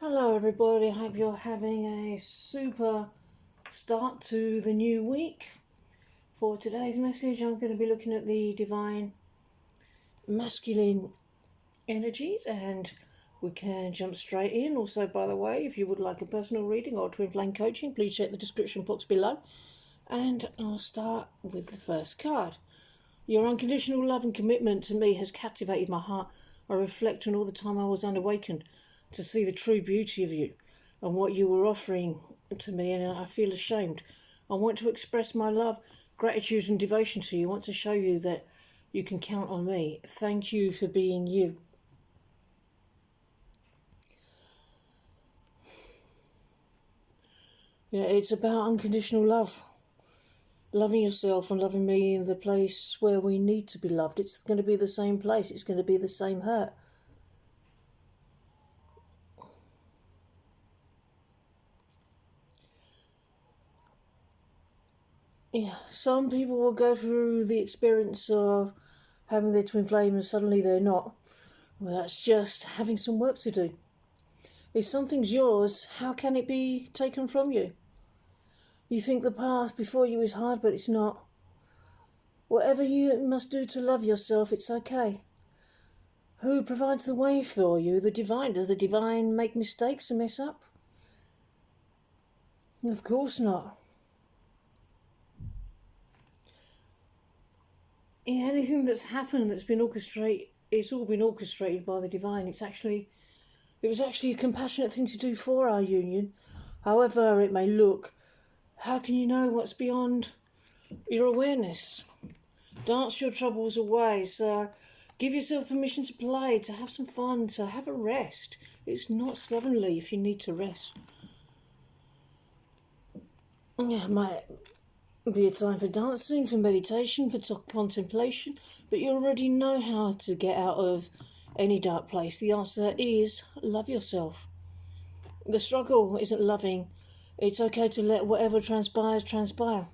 Hello everybody, I hope you're having a super start to the new week. For today's message I'm going to be looking at the divine masculine energies, and we can jump straight in. Also, by the way, if you would like a personal reading or twin flame coaching, please check the description box below. And I'll start with the first card. Your unconditional love and commitment to me has captivated my heart. I reflect on all the time I was unawakened to see the true beauty of you and what you were offering to me, and I feel ashamed. I want to express my love, gratitude and devotion to you. I want to show you that you can count on me. Thank you for being you. Yeah, it's about unconditional love. Loving yourself and loving me in the place where we need to be loved. It's going to be the same place. It's going to be the same hurt. Yeah, some people will go through the experience of having their twin flame and suddenly they're not. Well, that's just having some work to do. If something's yours, how can it be taken from you? You think the path before you is hard, but it's not. Whatever you must do to love yourself, it's okay. Who provides the way for you? The divine. Does the divine make mistakes and mess up? Of course not. Yeah, anything that's happened that's been orchestrated, it's all been orchestrated by the divine. It was actually a compassionate thing to do for our union. However it may look, how can you know what's beyond your awareness? Dance your troubles away. So give yourself permission to play, to have some fun, to have a rest. It's not slovenly if you need to rest. Yeah, it might be a time for dancing, for meditation, for contemplation, but you already know how to get out of any dark place. The answer is love yourself. The struggle isn't loving. It's okay to let whatever transpires transpire,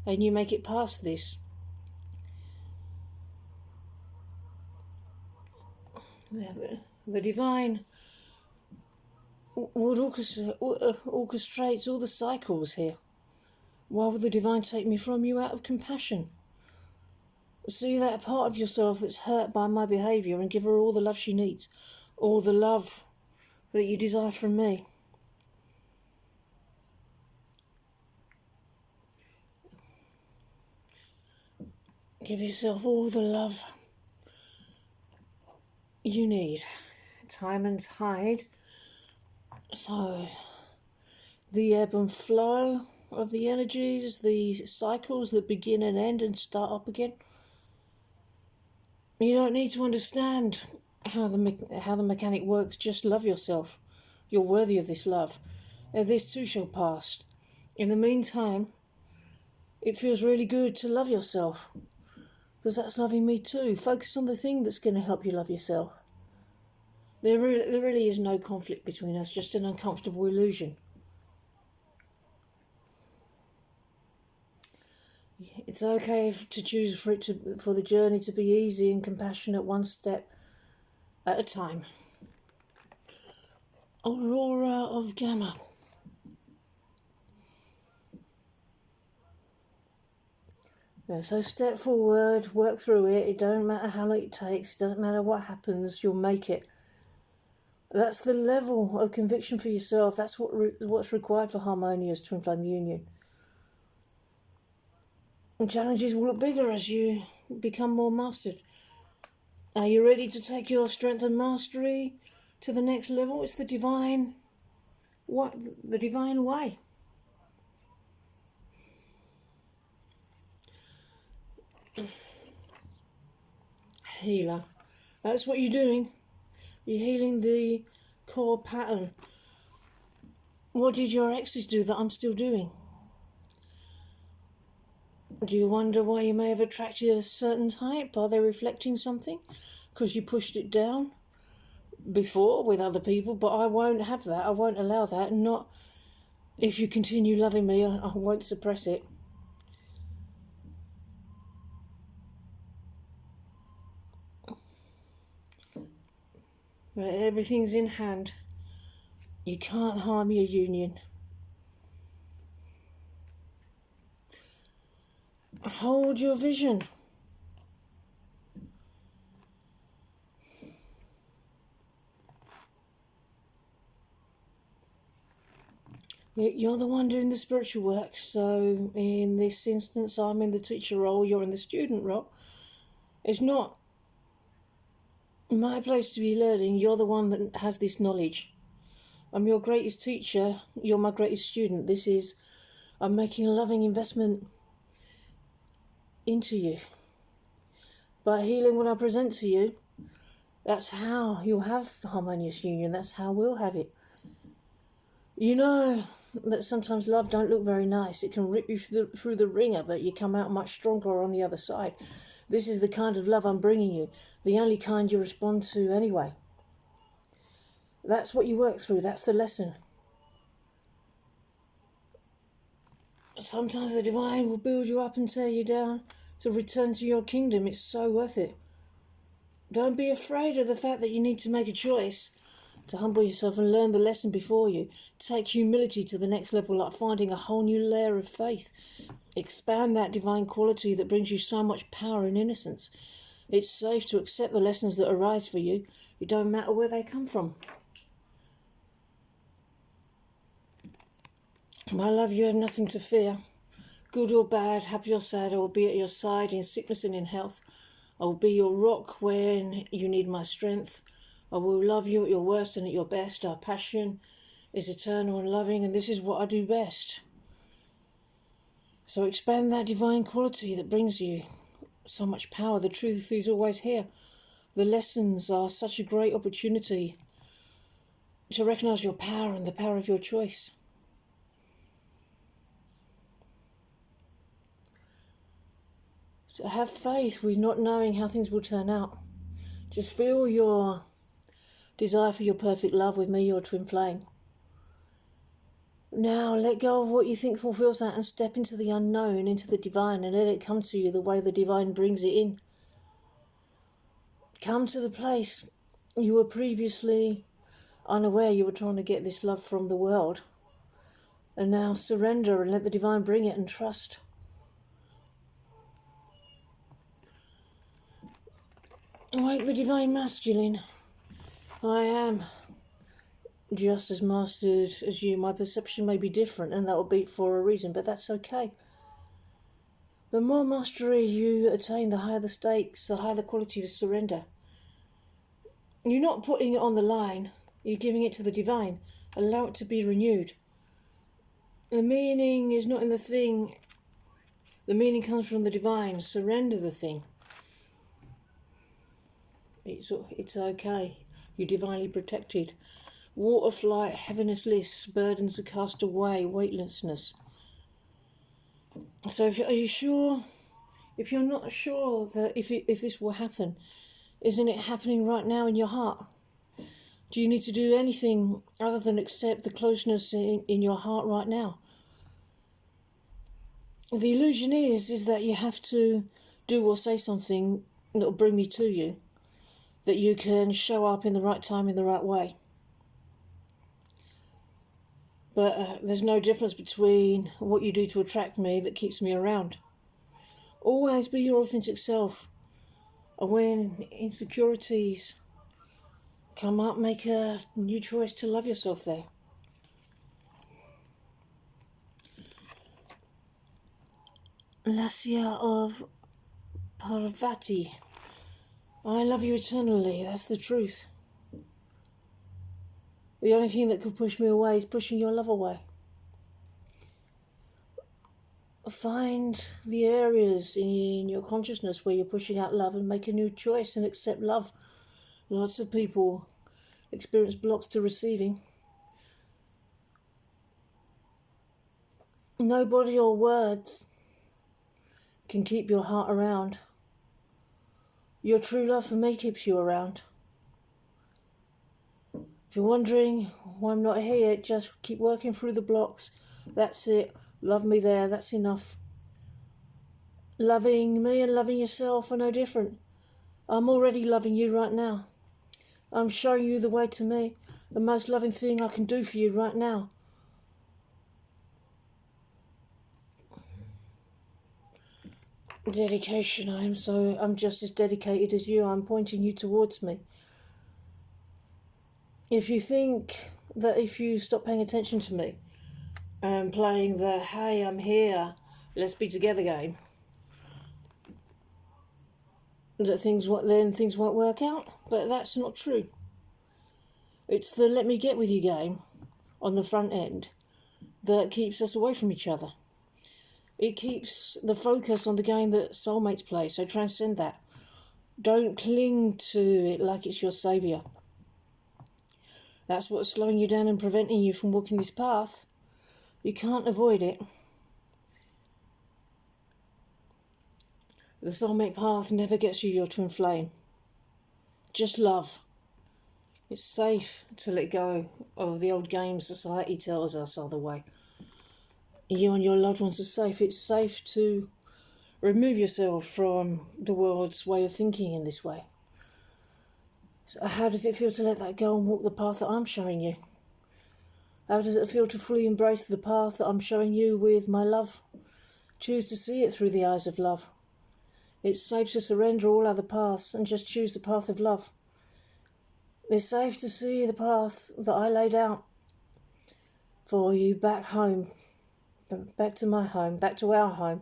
and you make it past this. The divine would orchestrates all the cycles here. Why would the divine take me from you out of compassion? See that part of yourself that's hurt by my behaviour and give her all the love she needs, all the love that you desire from me. Give yourself all the love you need. Time and tide. So the ebb and flow of the energies, the cycles that begin and end and start up again. You don't need to understand how the mechanic works. Just love yourself. You're worthy of this love. This too shall pass. In the meantime, it feels really good to love yourself, because that's loving me too. Focus on the thing that's going to help you love yourself. There really is no conflict between us, just an uncomfortable illusion. It's okay to choose for the journey to be easy and compassionate, one step at a time. Aurora of Gamma. Yeah, so step forward, work through it. It don't matter how long it takes. It doesn't matter what happens. You'll make it. That's the level of conviction for yourself. That's what's required for harmonious twin flame union. And challenges will look bigger as you become more mastered. Are you ready to take your strength and mastery to the next level? It's the divine way. Healer. That's what you're doing. You're healing the core pattern. What did your exes do that I'm still doing? Do you wonder why you may have attracted a certain type? Are they reflecting something? Because you pushed it down before with other people, but I won't have that. I won't allow that. Not if you continue loving me. I won't suppress it. Everything's in hand. You can't harm your union. Hold your vision. You're the one doing the spiritual work, so in this instance I'm in the teacher role, you're in the student role. It's not my place to be learning, you're the one that has this knowledge. I'm your greatest teacher, you're my greatest student. I'm making a loving investment into you. By healing what I present to you, that's how you'll have harmonious union, that's how we'll have it. You know that sometimes love don't look very nice. It can rip you through the ringer, but you come out much stronger on the other side. This is the kind of love I'm bringing you, the only kind you respond to anyway. That's what you work through, that's the lesson. Sometimes the divine will build you up and tear you down to return to your kingdom. It's so worth it. Don't be afraid of the fact that you need to make a choice to humble yourself and learn the lesson before you. Take humility to the next level, like finding a whole new layer of faith. Expand that divine quality that brings you so much power and innocence. It's safe to accept the lessons that arise for you. It don't matter where they come from. My love, you have nothing to fear. Good or bad, happy or sad, I will be at your side in sickness and in health. I will be your rock when you need my strength. I will love you at your worst and at your best. Our passion is eternal and loving, and this is what I do best. So expand that divine quality that brings you so much power. The truth is always here. The lessons are such a great opportunity to recognize your power and the power of your choice. So have faith with not knowing how things will turn out. Just feel your desire for your perfect love with me, your twin flame. Now let go of what you think fulfills that and step into the unknown, into the divine, and let it come to you the way the divine brings it in. Come to the place you were previously unaware you were trying to get this love from the world. And now surrender and let the divine bring it and trust. Awake the divine masculine. I am just as mastered as you. My perception may be different, and that will be for a reason, but that's okay. The more mastery you attain, the higher the stakes, the higher the quality of surrender. You're not putting it on the line, you're giving it to the divine. Allow it to be renewed. The meaning is not in the thing, the meaning comes from the divine. Surrender the thing. It's okay. You're divinely protected. Water flight, heaviness bliss, burdens are cast away, weightlessness. So are you sure? If you're not sure that if this will happen, isn't it happening right now in your heart? Do you need to do anything other than accept the closeness in your heart right now? The illusion is that you have to do or say something that will bring me to you, that you can show up in the right time, in the right way. But there's no difference between what you do to attract me that keeps me around. Always be your authentic self. And when insecurities come up, make a new choice to love yourself there. Lasya of Parvati. I love you eternally, that's the truth. The only thing that could push me away is pushing your love away. Find the areas in your consciousness where you're pushing out love and make a new choice and accept love. Lots of people experience blocks to receiving. Nobody or words can keep your heart around. Your true love for me keeps you around. If you're wondering why I'm not here yet, just keep working through the blocks. That's it. Love me there. That's enough. Loving me and loving yourself are no different. I'm already loving you right now. I'm showing you the way to me. the most loving thing I can do for you right now. Dedication. I'm just as dedicated as you. I'm pointing you towards me. If you think that if you stop paying attention to me and playing the "hey, I'm here, let's be together" game, that things won't work out, but that's not true. It's the "let me get with you" game on the front end that keeps us away from each other. It keeps the focus on the game that soulmates play, so transcend that. Don't cling to it like it's your saviour. That's what's slowing you down and preventing you from walking this path. You can't avoid it. The soulmate path never gets you your twin flame. Just love. It's safe to let go of the old games society tells us are the way. You and your loved ones are safe. It's safe to remove yourself from the world's way of thinking in this way. So how does it feel to let that go and walk the path that I'm showing you? How does it feel to fully embrace the path that I'm showing you with my love? Choose to see it through the eyes of love. It's safe to surrender all other paths and just choose the path of love. It's safe to see the path that I laid out for you back home. Back to my home, back to our home.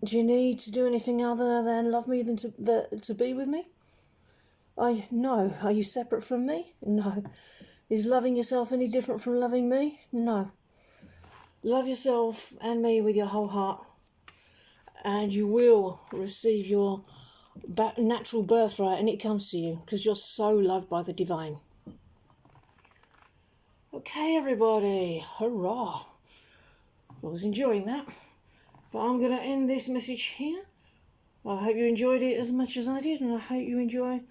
Do you need to do anything other than love me than to be with me? No. Are you separate from me? No. Is loving yourself any different from loving me? No. Love yourself and me with your whole heart, and you will receive your natural birthright, and it comes to you because you're so loved by the divine. Okay, everybody, hurrah. I was enjoying that, but I'm going to end this message here. I hope you enjoyed it as much as I did, and I hope you enjoy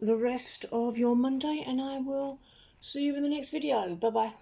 the rest of your Monday, and I will see you in the next video. Bye bye.